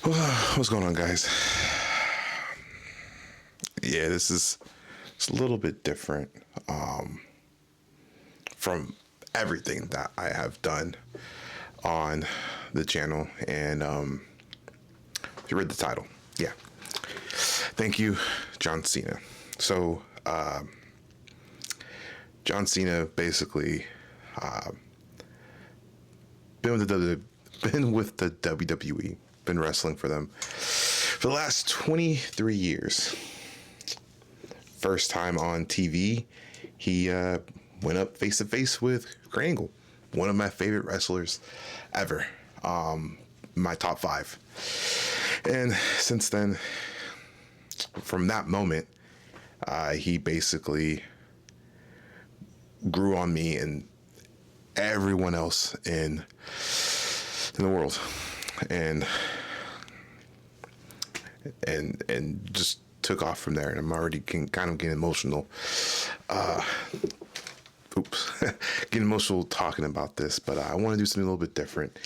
What's going on, guys? Yeah, it's a little bit different from everything that I have done on the channel, and you read the title. Yeah, thank you, John Cena. So John Cena basically been with the WWE, been wrestling for them for the last 23 years. First time on TV, he went up face to face with Kurt Angle, one of my favorite wrestlers ever, my top 5. And since then, from that moment, he basically grew on me and everyone else in the world, and just took off from there. And I'm already kind of getting emotional. Getting emotional talking about this, but I want to do something a little bit different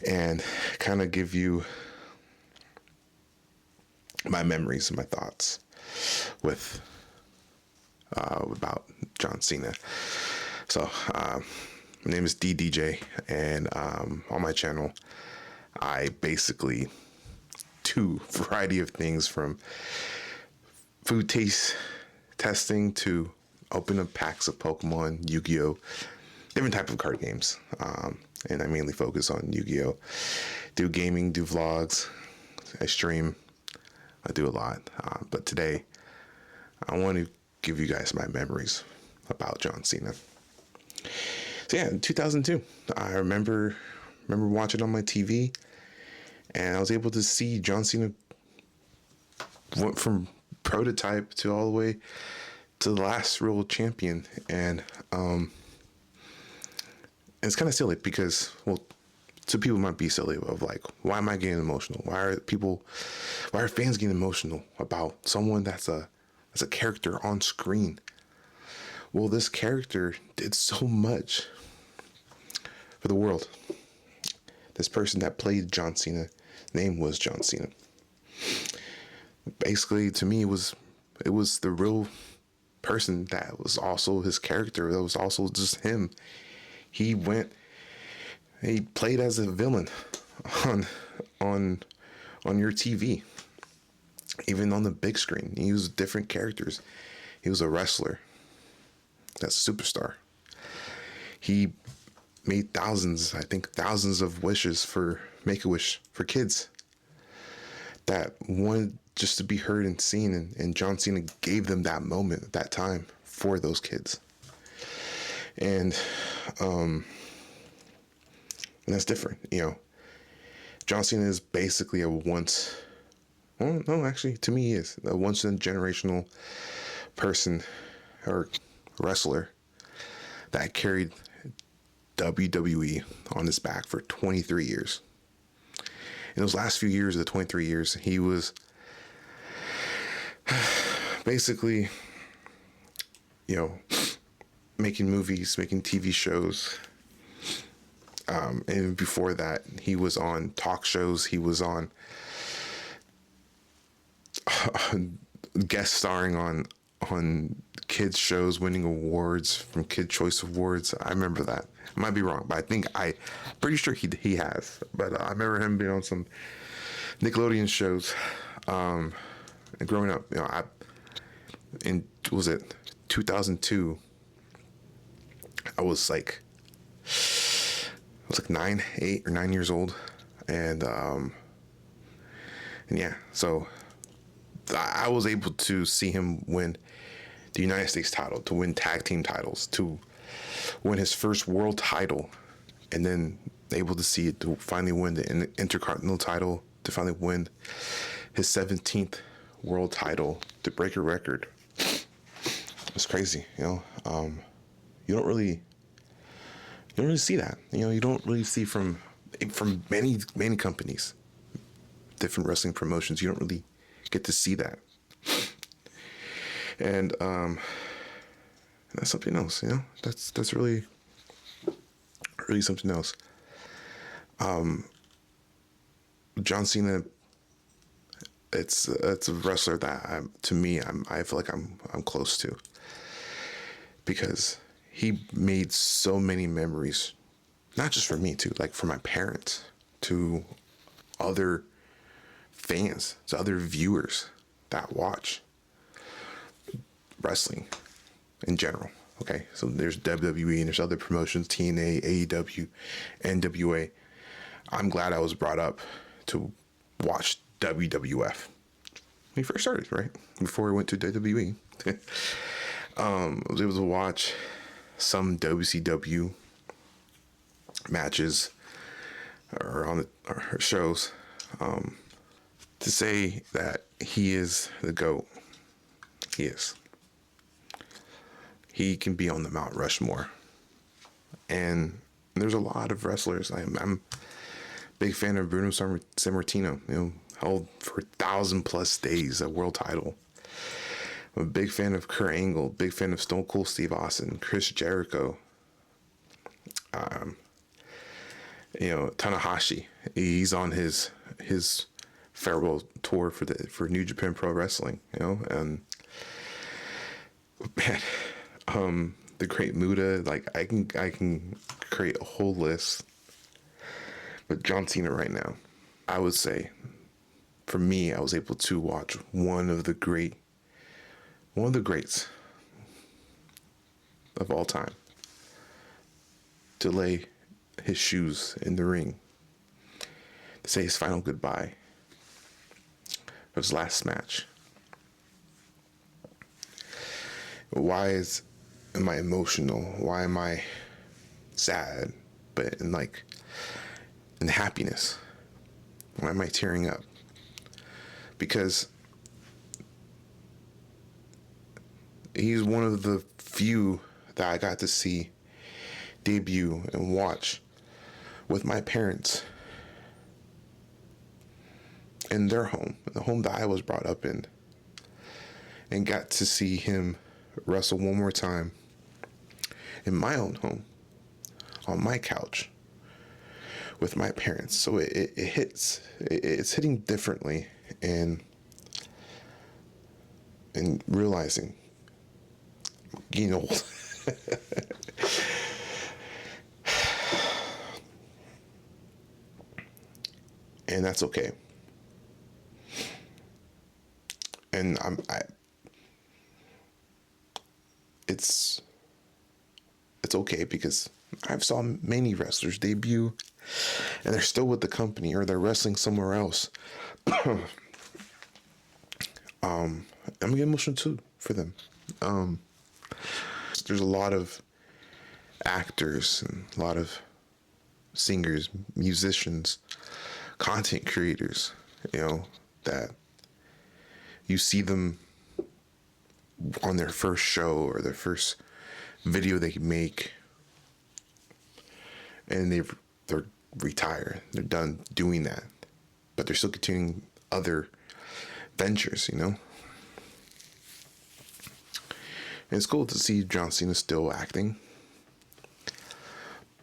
and kind of give you my memories and my thoughts with about John Cena. So my name is DeeDJ, and on my channel I basically do a variety of things, from food taste testing to open up packs of Pokemon, Yu-Gi-Oh, different type of card games, and I mainly focus on Yu-Gi-Oh. Do gaming, do vlogs, I stream, I do a lot, but today I want to give you guys my memories about John Cena. So yeah, in 2002, I remember watching on my TV, and I was able to see John Cena went from prototype to all the way to the last real champion. And it's kind of silly because, well, some people might be silly of like, why am I getting emotional? Why are fans getting emotional about someone that's a character on screen? Well, this character did so much for the world. This person that played John Cena, name was John Cena. Basically, to me, it was the real person that was also his character. That was also just him. He played as a villain on your TV, even on the big screen. He used different characters. He was a wrestler. That's a superstar. He made thousands of wishes for Make-A-Wish for kids that wanted just to be heard and seen, and John Cena gave them that moment at that time for those kids. And that's different, you know. John Cena is basically to me he is a once in a generational person or wrestler that carried WWE on his back for 23 years. In those last few years of the 23 years, he was basically, you know, making movies, making TV shows. And before that, he was on talk shows. He was on guest starring on kids shows, winning awards from Kid Choice Awards. I remember that. I might be wrong, but I'm pretty sure he has. But I remember him being on some Nickelodeon shows. And growing up, you know, was it 2002? I was like 8 or 9 years old, and yeah, so I was able to see him win the United States title, to win tag team titles, to win his first world title, and then able to see it to finally win the Intercontinental title, to finally win his 17th world title, to break a record. It's crazy, you know. You don't really see that, you know. You don't really see from many companies, different wrestling promotions. You don't really get to see that. And that's something else, you know. That's really something else. John Cena it's a wrestler that I feel like I'm close to, because he made so many memories, not just for me too, like for my parents, to other fans, to other viewers that watch wrestling in general. Okay, so there's WWE and there's other promotions, TNA, AEW, NWA. I'm glad I was brought up to watch WWF. When he first started, right? Before we went to WWE. I was able to watch some WCW matches or on or shows. To say that he is the GOAT, he is. He can be on the Mount Rushmore. And there's a lot of wrestlers. I'm a big fan of Bruno Sammartino. Held for 1,000+ days a world title. I'm a big fan of Kurt Angle. Big fan of Stone Cold Steve Austin, Chris Jericho. Tanahashi. He's on his farewell tour for New Japan Pro Wrestling. And man, the Great Muta. Like I can create a whole list. But John Cena right now, I would say, for me, I was able to watch one of the greats of all time to lay his shoes in the ring, to say his final goodbye for his last match. Why am I emotional? Why am I sad? But in happiness. Why am I tearing up? Because he's one of the few that I got to see debut and watch with my parents in their home, the home that I was brought up in, and got to see him wrestle one more time in my own home, on my couch, with my parents. So it's hitting differently, and realizing getting old. And that's okay. And it's okay, because I've saw many wrestlers debut and they're still with the company, or they're wrestling somewhere else. I'm getting emotional too for them. There's a lot of actors and a lot of singers, musicians, content creators, that you see them on their first show or their first video they make, and they're retired. They're done doing that, but they're still continuing other ventures, And it's cool to see John Cena still acting,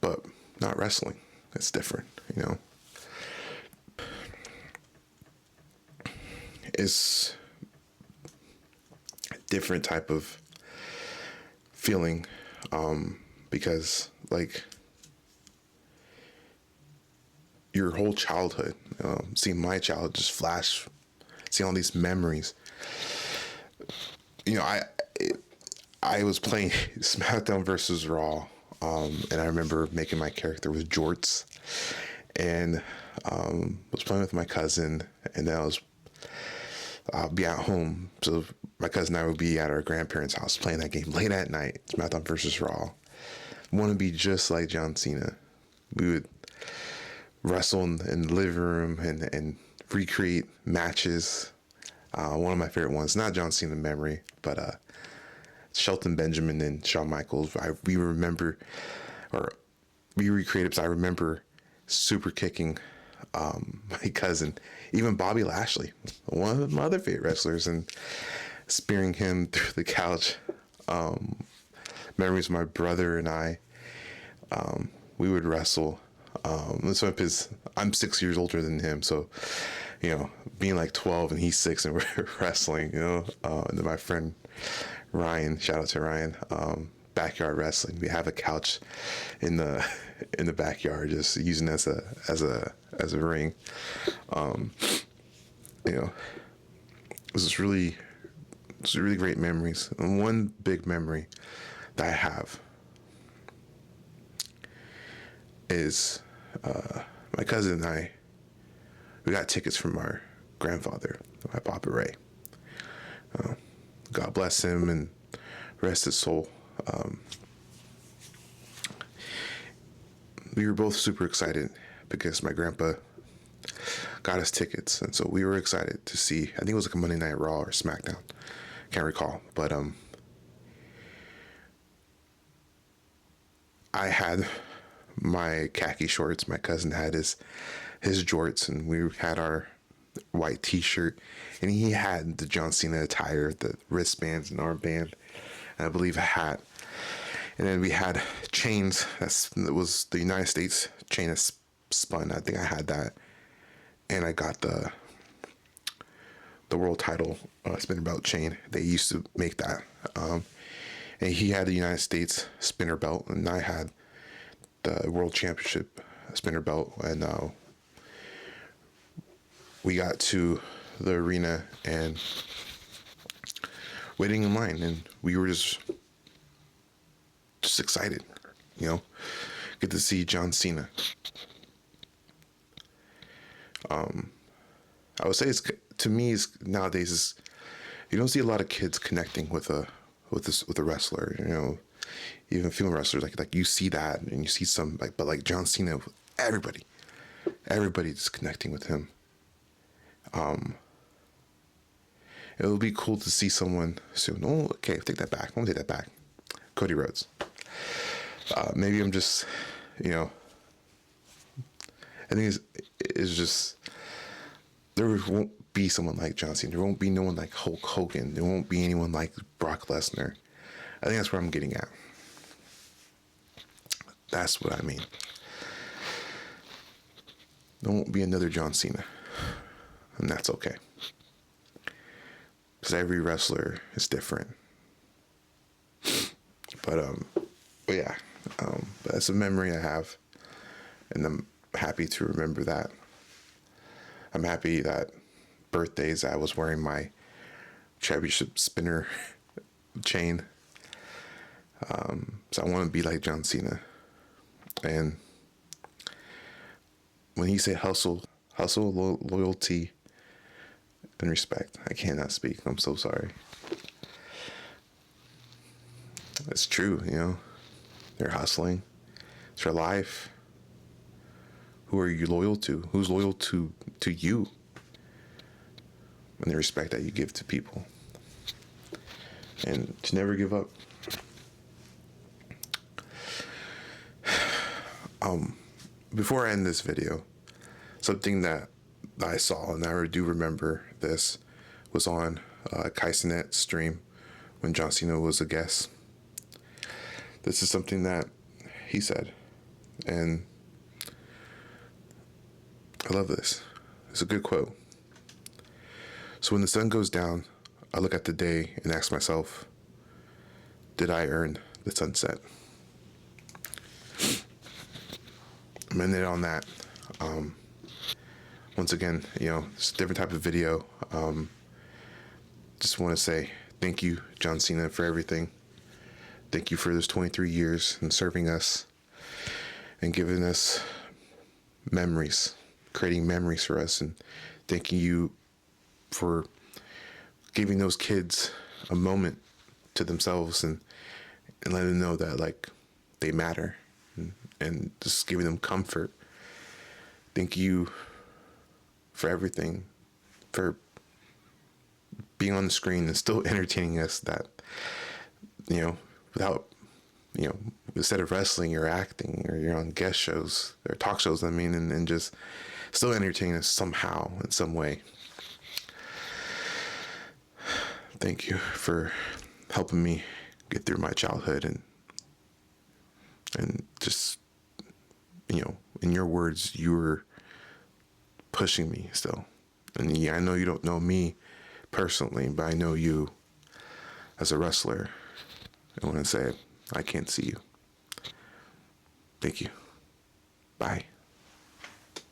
but not wrestling. It's different, It's a different type of feeling, because your whole childhood, seeing my childhood just flash, seeing all these memories. I was playing SmackDown versus Raw, and I remember making my character with jorts, and was playing with my cousin, and then I'll be at home, so my cousin and I would be at our grandparents' house playing that game late at night, SmackDown versus Raw. Want to be just like John Cena. We would wrestle in the living room and recreate matches. One of my favorite ones, not John Cena memory, but Shelton Benjamin and Shawn Michaels. We recreated, because I remember super kicking my cousin, even Bobby Lashley, one of my other favorite wrestlers, and spearing him through the couch. Memories of my brother and I, we would wrestle. I'm 6 years older than him, so being like 12 and he's 6 and we're wrestling, and then my friend Ryan, shout out to Ryan, backyard wrestling. We have a couch in the backyard, just using it as a ring. This is really great memories. And one big memory that I have is my cousin and I. We got tickets from our grandfather, my Papa Ray. God bless him and rest his soul. We were both super excited because my grandpa got us tickets, and so we were excited to see. I think it was like a Monday Night Raw or SmackDown. Can't recall, but I had my khaki shorts. My cousin had his jorts, and we had our white T-shirt, and he had the John Cena attire, the wristbands and armband, and I believe a hat. And then we had chains. That was the United States chain that spun. I think I had that, and I got the world title spinner belt chain. They used to make that, and he had the United States spinner belt, and I had the world championship spinner belt. And we got to the arena and waiting in line, and we were just excited, get to see John Cena. I would say nowadays you don't see a lot of kids connecting with a wrestler, even female wrestlers, like you see that, and you see some but John Cena, everybody's connecting with him. It would be cool to see someone soon. Oh, okay, take that back. I want to take that back. Cody Rhodes. Maybe I'm just, I think it's just, there won't be someone like John Cena. There won't be no one like Hulk Hogan. There won't be anyone like Brock Lesnar. I think that's where I'm getting at. That's what I mean. There won't be another John Cena. And that's okay. Because every wrestler is different. But yeah. That's a memory I have. And I'm happy to remember that. I'm happy that birthdays I was wearing my championship spinner chain. So I want to be like John Cena. And when he said hustle, loyalty, and respect, I cannot speak. I'm so sorry. It's true, They're hustling. It's your life. Who are you loyal to? Who's loyal to you? And the respect that you give to people. And to never give up. Before I end this video, something that I saw, and I do remember this, was on Kaisenet's stream when John Cena was a guest. This is something that he said, and I love this. It's a good quote. So when the sun goes down, I look at the day and ask myself, did I earn the sunset? I'm ending it on that. Once again, it's a different type of video. Just want to say thank you, John Cena, for everything. Thank you for this 23 years and serving us and giving us memories, creating memories for us, and thanking you for giving those kids a moment to themselves and letting them know that they matter, and just giving them comfort. Thank you for everything, for being on the screen and still entertaining us, that without instead of wrestling or acting, or you're on guest shows or talk shows, and just still entertaining us somehow, in some way. Thank you for helping me get through my childhood, and just, in your words, you were pushing me still, And yeah, I know you don't know me personally, but I know you as a wrestler. I want to say, I can't see you. Thank you. Bye.